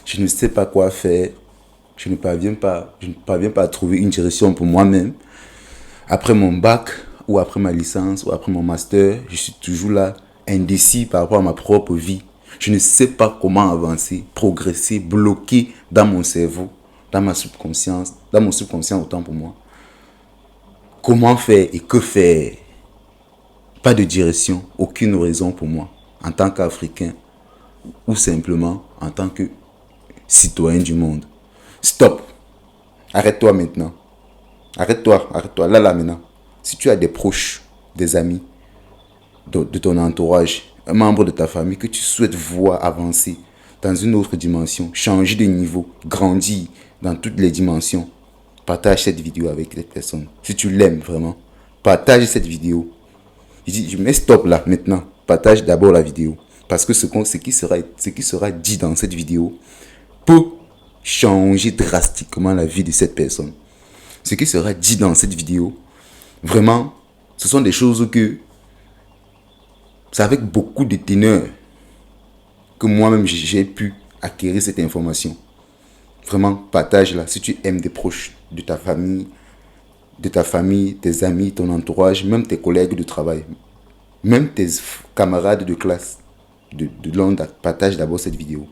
Je ne sais pas quoi faire. Je ne parviens pas à trouver une direction pour moi-même. Après mon bac, ou après ma licence, ou après mon master, je suis toujours là, indécis par rapport à ma propre vie. Je ne sais pas comment avancer, progresser, bloqué dans mon cerveau, dans ma subconscience, dans mon subconscient autant pour moi. Comment faire et que faire? Pas de direction, aucune raison pour moi, en tant qu'Africain, ou simplement en tant que citoyen du monde. Stop. Arrête-toi maintenant. Arrête-toi, là maintenant. Si tu as des proches, des amis, de ton entourage, un membre de ta famille que tu souhaites voir avancer dans une autre dimension, changer de niveau, grandir dans toutes les dimensions, partage cette vidéo avec les personnes. Si tu l'aimes vraiment, partage cette vidéo. Je mets stop là maintenant. Partage d'abord la vidéo. Parce que ce qui sera dit dans cette vidéo peut changer drastiquement la vie de cette personne. Ce qui sera dit dans cette vidéo, vraiment, ce sont des choses que c'est avec beaucoup de teneur que moi-même j'ai pu acquérir cette information. Vraiment, partage-la si tu aimes des proches de ta famille, tes amis, ton entourage, même tes collègues de travail, même tes camarades de classe de Londres, partage d'abord cette vidéo.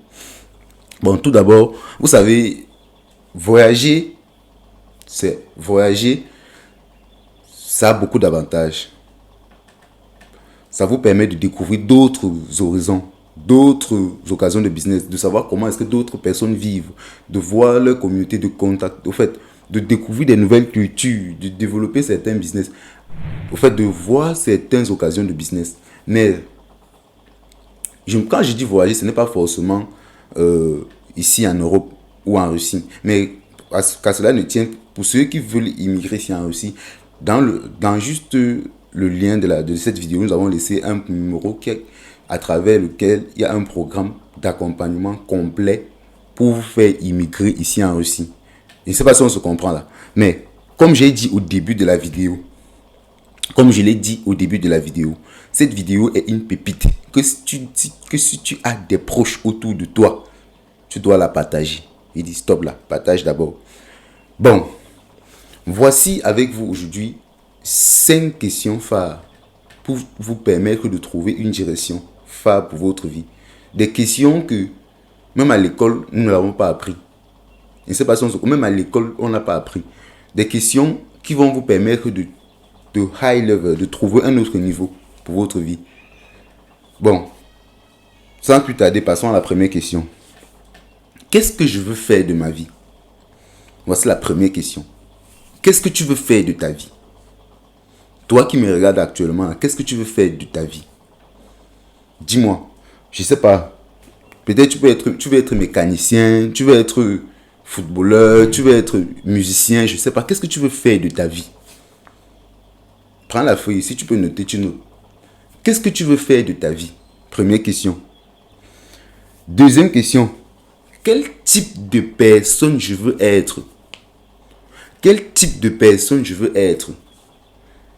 Bon, tout d'abord, vous savez, voyager, ça a beaucoup d'avantages. Ça vous permet de découvrir d'autres horizons, d'autres occasions de business, de savoir comment est-ce que d'autres personnes vivent, de voir leur communauté de contact, au fait, de découvrir des nouvelles cultures, de développer certains business, au fait, de voir certaines occasions de business. Mais quand je dis voyager, ce n'est pas forcément ici en Europe ou en Russie, mais qu'à cela ne tienne, pour ceux qui veulent immigrer ici en Russie, dans juste le lien de cette vidéo, nous avons laissé un numéro à travers lequel il y a un programme d'accompagnement complet pour vous faire immigrer ici en Russie. Je ne sais pas si on se comprend là. Mais comme j'ai dit au début de la vidéo, cette vidéo est une pépite que si tu as des proches autour de toi, tu dois la partager. Il dit stop là, partage d'abord. Bon, voici avec vous aujourd'hui 5 questions phares pour vous permettre de trouver une direction phare pour votre vie. Des questions que même à l'école, nous ne l'avons pas appris. Je ne sais pas si même à l'école, on n'a pas appris. Des questions qui vont vous permettre de high level, de trouver un autre niveau pour votre vie. Bon, sans plus tarder, passons à la première question. Qu'est-ce que je veux faire de ma vie? Voici la première question. Qu'est-ce que tu veux faire de ta vie? Toi qui me regardes actuellement, qu'est-ce que tu veux faire de ta vie? Dis-moi. Je ne sais pas. Peut-être tu veux être mécanicien, tu veux être footballeur, tu veux être musicien, je ne sais pas. Qu'est-ce que tu veux faire de ta vie? Prends la feuille. Si tu peux noter, tu notes. Qu'est-ce que tu veux faire de ta vie? Première question. Deuxième question. Quel type de personne je veux être? Quel type de personne je veux être?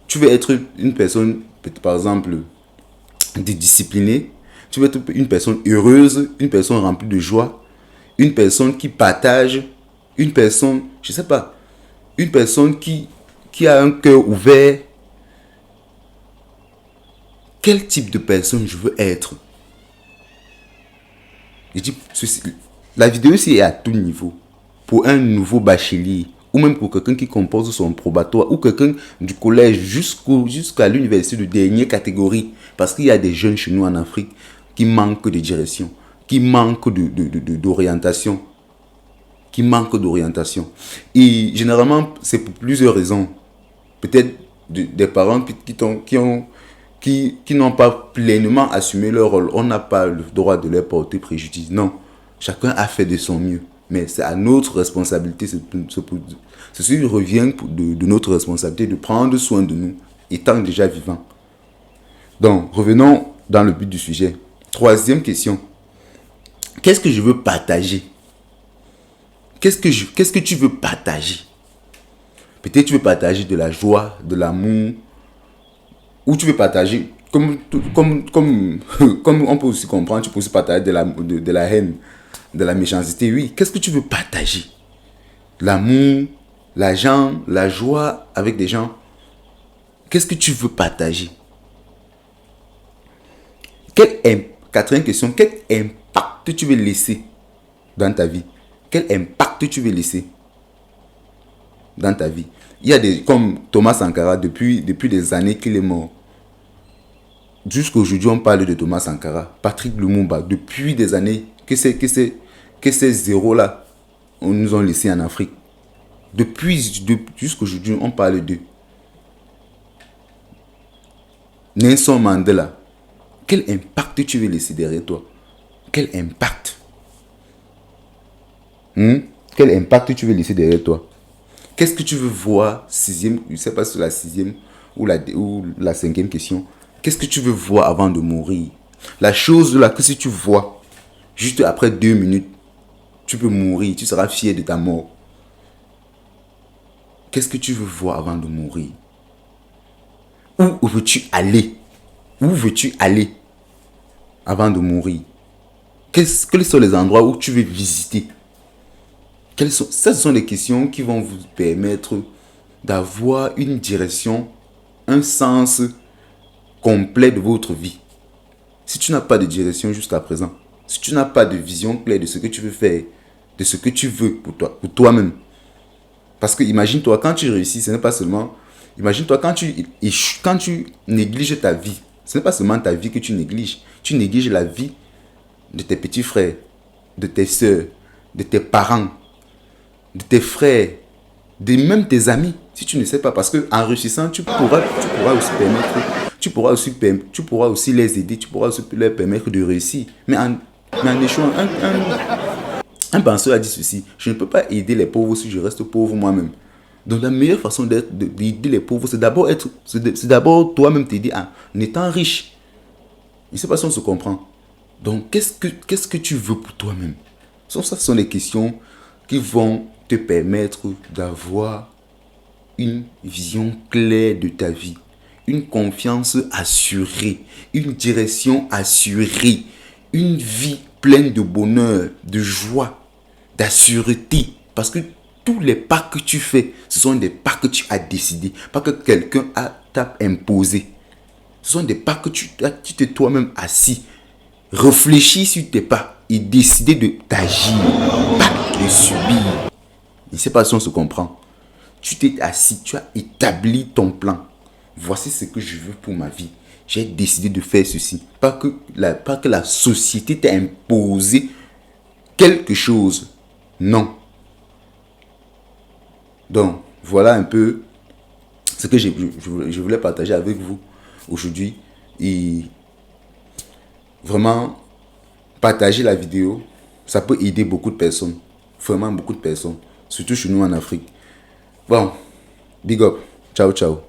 Tu veux être une personne, par exemple, disciplinée. Tu veux être une personne heureuse, une personne remplie de joie, une personne qui partage, une personne, je ne sais pas, une personne qui a un cœur ouvert. Quel type de personne je veux être? Je dis, la vidéo ici est à tout niveau. Pour un nouveau bachelier, ou même pour quelqu'un qui compose son probatoire, ou quelqu'un du collège jusqu'à l'université de dernière catégorie. Parce qu'il y a des jeunes chez nous en Afrique qui manquent de direction, qui manquent d'orientation. Et généralement, c'est pour plusieurs raisons. Peut-être des parents qui n'ont pas pleinement assumé leur rôle. On n'a pas le droit de leur porter préjudice. Non, chacun a fait de son mieux. Mais c'est à notre responsabilité, ceci revient de notre responsabilité de prendre soin de nous, étant déjà vivants. Donc, revenons dans le but du sujet. Troisième question. Qu'est-ce que je veux partager? Qu'est-ce que tu veux partager? Peut-être tu veux partager de la joie, de l'amour, ou tu veux partager, comme on peut aussi comprendre, tu peux aussi partager de la haine. de la méchanceté, oui. Qu'est-ce que tu veux partager? L'amour, l'argent, la joie avec des gens. Qu'est-ce que tu veux partager? Quatrième question, quel impact tu veux laisser dans ta vie? Quel impact tu veux laisser dans ta vie? Il y a des, comme Thomas Sankara, depuis des années qu'il est mort. Jusqu'à aujourd'hui, on parle de Thomas Sankara. Patrick Lumumba, depuis des années que ces zéros-là nous ont laissés en Afrique. Jusqu'à aujourd'hui, on parle d'eux. Nelson Mandela. Quel impact tu veux laisser derrière toi? Quel impact? Quel impact tu veux laisser derrière toi? Qu'est-ce que tu veux voir? Sixième, je ne sais pas si c'est la sixième ou la cinquième question. Qu'est-ce que tu veux voir avant de mourir? La chose là que si tu vois, juste après 2 minutes, tu peux mourir, tu seras fier de ta mort. Qu'est-ce que tu veux voir avant de mourir? Où veux-tu aller? Où veux-tu aller avant de mourir? Quels sont les endroits où tu veux visiter? Ce sont des questions qui vont vous permettre d'avoir une direction, un sens complet de votre vie. Si tu n'as pas de direction jusqu'à présent, si tu n'as pas de vision claire de ce que tu veux faire, de ce que tu veux pour toi-même. Parce que imagine-toi, quand tu réussis, ce n'est pas seulement... Imagine-toi, quand tu négliges ta vie, ce n'est pas seulement ta vie que tu négliges. Tu négliges la vie de tes petits frères, de tes soeurs, de tes parents, de tes frères, de même tes amis. Si tu ne sais pas, parce qu'en réussissant, tu pourras aussi les aider, tu pourras aussi leur permettre de réussir. Mais en échouant, un penseur a dit ceci: je ne peux pas aider les pauvres si je reste pauvre moi-même. Donc la meilleure façon d'aider les pauvres, c'est d'abord toi-même t'aider en étant riche. Je ne sais pas si on se comprend. Donc qu'est-ce que tu veux pour toi-même? Ça, ce sont les questions qui vont te permettre d'avoir une vision claire de ta vie, une confiance assurée, une direction assurée, une vie pleine de bonheur, de joie, d'assureté. Parce que tous les pas que tu fais, ce sont des pas que tu as décidé, pas que quelqu'un t'a imposé. Ce sont des pas que tu t'es toi-même assis, réfléchi sur tes pas et décidé d'agir, pas de subir. Je ne sais pas si on se comprend. Tu t'es assis, tu as établi ton plan. Voici ce que je veux pour ma vie. J'ai décidé de faire ceci. Pas que la société t'a imposé quelque chose. Non. Donc, voilà un peu ce que je voulais partager avec vous aujourd'hui. Et vraiment, partager la vidéo, ça peut aider beaucoup de personnes. Vraiment beaucoup de personnes. Surtout chez nous en Afrique. Bon, big up. Ciao, ciao.